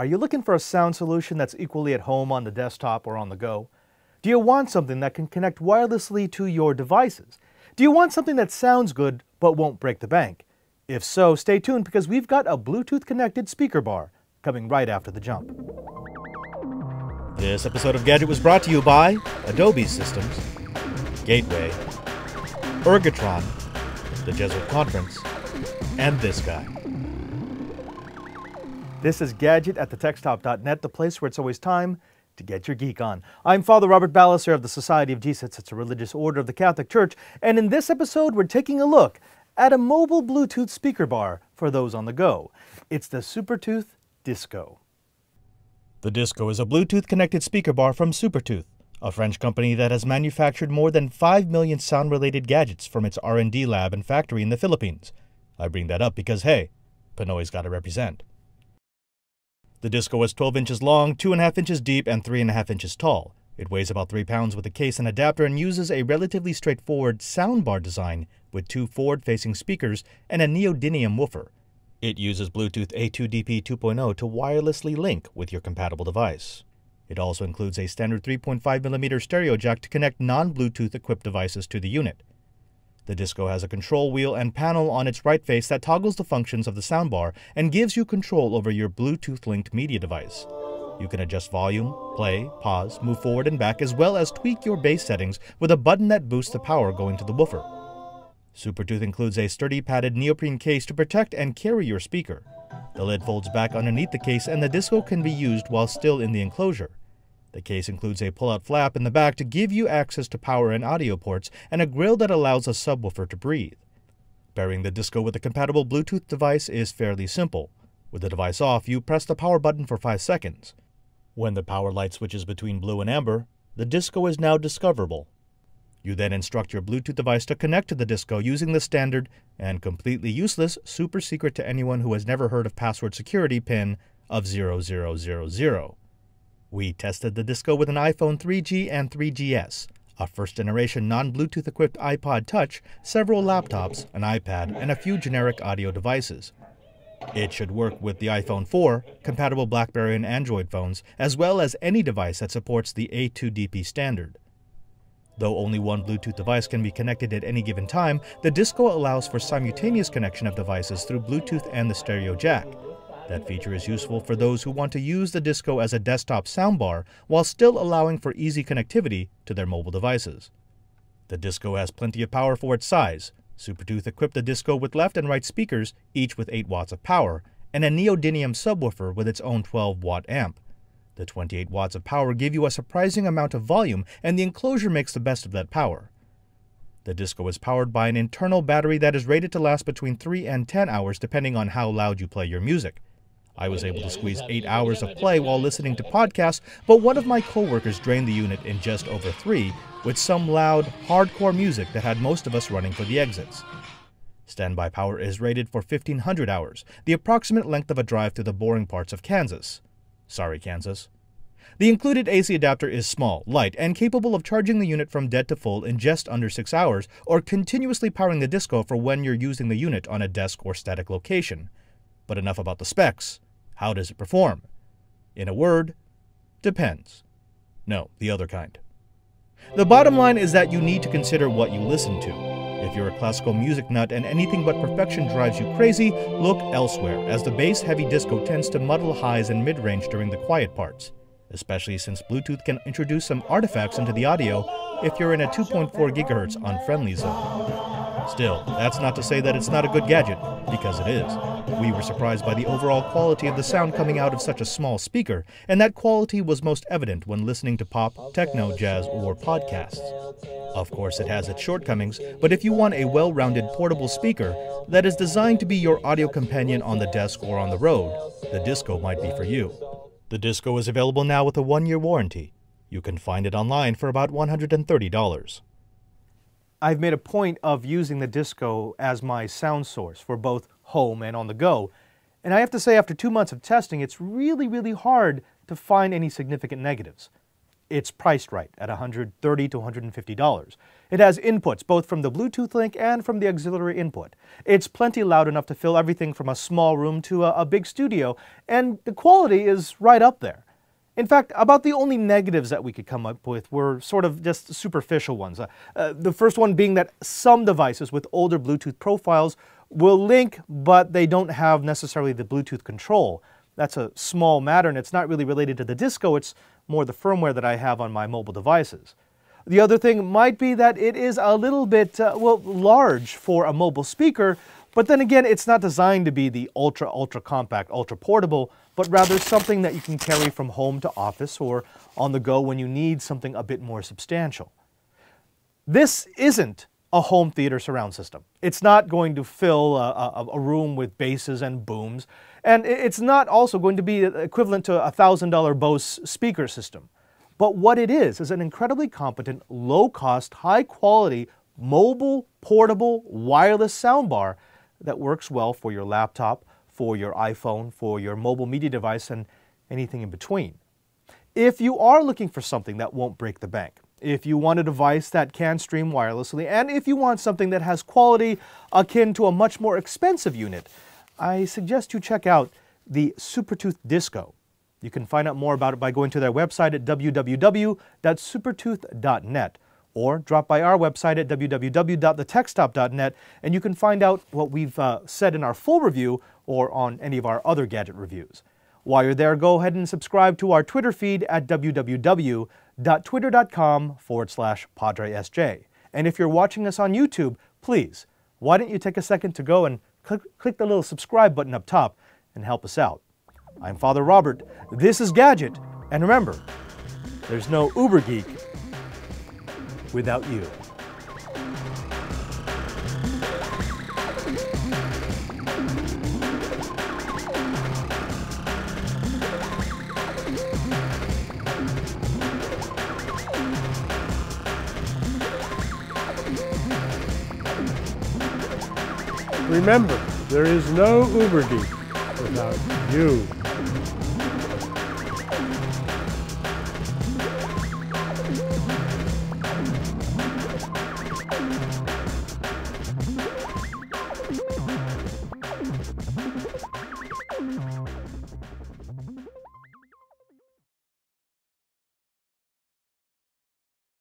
Are you looking for a sound solution that's equally at home on the desktop or on the go? Do you want something that can connect wirelessly to your devices? Do you want something that sounds good but won't break the bank? If so, stay tuned because we've got a Bluetooth connected speaker bar coming right after the jump. This episode of Gadget was brought to you by Adobe Systems, Gateway, Ergotron, the Jesuit Conference, and this guy. This is Gadget at thetechstop.net, the place where it's always time to get your geek on. I'm Father Robert Balliser of the Society of Jesus. It's a religious order of the Catholic Church, and in this episode we're taking a look at a mobile Bluetooth speaker bar for those on the go. It's the Supertooth Disco. The Disco is a Bluetooth-connected speaker bar from Supertooth, a French company that has manufactured more than 5 million sound-related gadgets from its R&D lab and factory in the Philippines. I bring that up because, hey, Pinoy's got to represent. The Disco is 12 inches long, 2.5 inches deep, and 3.5 inches tall. It weighs about 3 pounds with a case and adapter and uses a relatively straightforward soundbar design with 2 forward-facing speakers and a neodymium woofer. It uses Bluetooth A2DP 2.0 to wirelessly link with your compatible device. It also includes a standard 3.5mm stereo jack to connect non-Bluetooth equipped devices to the unit. The Disco has a control wheel and panel on its right face that toggles the functions of the soundbar and gives you control over your Bluetooth-linked media device. You can adjust volume, play, pause, move forward and back, as well as tweak your bass settings with a button that boosts the power going to the woofer. Supertooth includes a sturdy padded neoprene case to protect and carry your speaker. The lid folds back underneath the case and the Disco can be used while still in the enclosure. The case includes a pull-out flap in the back to give you access to power and audio ports and a grill that allows a subwoofer to breathe. Pairing the Disco with a compatible Bluetooth device is fairly simple. With the device off, you press the power button for 5 seconds. When the power light switches between blue and amber, the Disco is now discoverable. You then instruct your Bluetooth device to connect to the Disco using the standard and completely useless, super secret to anyone who has never heard of password security PIN of 0000. We tested the Disco with an iPhone 3G and 3GS, a first-generation non-Bluetooth equipped iPod Touch, several laptops, an iPad, and a few generic audio devices. It should work with the iPhone 4, compatible BlackBerry and Android phones, as well as any device that supports the A2DP standard. Though only one Bluetooth device can be connected at any given time, the Disco allows for simultaneous connection of devices through Bluetooth and the stereo jack. That feature is useful for those who want to use the Disco as a desktop soundbar while still allowing for easy connectivity to their mobile devices. The Disco has plenty of power for its size. Supertooth equipped the Disco with left and right speakers, each with 8 watts of power, and a neodymium subwoofer with its own 12-watt amp. The 28 watts of power give you a surprising amount of volume, and the enclosure makes the best of that power. The Disco is powered by an internal battery that is rated to last between 3 and 10 hours depending on how loud you play your music. I was able to squeeze 8 hours of play while listening to podcasts, but one of my coworkers drained the unit in just over 3 with some loud, hardcore music that had most of us running for the exits. Standby power is rated for 1,500 hours, the approximate length of a drive through the boring parts of Kansas. Sorry, Kansas. The included AC adapter is small, light, and capable of charging the unit from dead to full in just under 6 hours, or continuously powering the Disco for when you're using the unit on a desk or static location. But enough about the specs. How does it perform? In a word, depends. No, the other kind. The bottom line is that you need to consider what you listen to. If you're a classical music nut and anything but perfection drives you crazy, look elsewhere, as the bass-heavy Disco tends to muddle highs and mid-range during the quiet parts, especially since Bluetooth can introduce some artifacts into the audio if you're in a 2.4 GHz unfriendly zone. Still, that's not to say that it's not a good gadget, because it is. We were surprised by the overall quality of the sound coming out of such a small speaker, and that quality was most evident when listening to pop, techno, jazz, or podcasts. Of course, it has its shortcomings, but if you want a well-rounded portable speaker that is designed to be your audio companion on the desk or on the road, the Disco might be for you. The Disco is available now with a 1-year warranty. You can find it online for about $130. I've made a point of using the Disco as my sound source for both home and on the go. And I have to say, after 2 months of testing, it's really hard to find any significant negatives. it's priced right at $130 to $150. It has inputs both from the Bluetooth link and from the auxiliary input. It's plenty loud enough to fill everything from a small room to a big studio, and the quality is right up there. In fact, about the only negatives that we could come up with were sort of just superficial ones. The first one being that some devices with older Bluetooth profiles will link, but they don't have necessarily the Bluetooth control. That's a small matter, and it's not really related to the Disco, it's more the firmware that I have on my mobile devices. The other thing might be that it is a little bit, large for a mobile speaker, but then again, it's not designed to be the ultra compact, ultra portable, but rather something that you can carry from home to office or on the go when you need something a bit more substantial. This isn't a home theater surround system. It's not going to fill a room with basses and booms, and it's not also going to be equivalent to a $1,000 Bose speaker system. But what it is an incredibly competent, low-cost, high-quality, mobile, portable, wireless soundbar that works well for your laptop, for your iPhone, for your mobile media device, and anything in between. If you are looking for something that won't break the bank, if you want a device that can stream wirelessly, and if you want something that has quality akin to a much more expensive unit, I suggest you check out the Supertooth Disco. You can find out more about it by going to their website at www.supertooth.net or drop by our website at www.thetechstop.net and you can find out what we've said in our full review or on any of our other gadget reviews. While you're there, go ahead and subscribe to our Twitter feed at www.twitter.com/PadreSJ. And if you're watching us on YouTube, please, why don't you take a second to go and click the little subscribe button up top and help us out. I'm Father Robert, this is Gadget, and remember, there's no Uber Geek without you. Remember, there is no Uber Geek without you.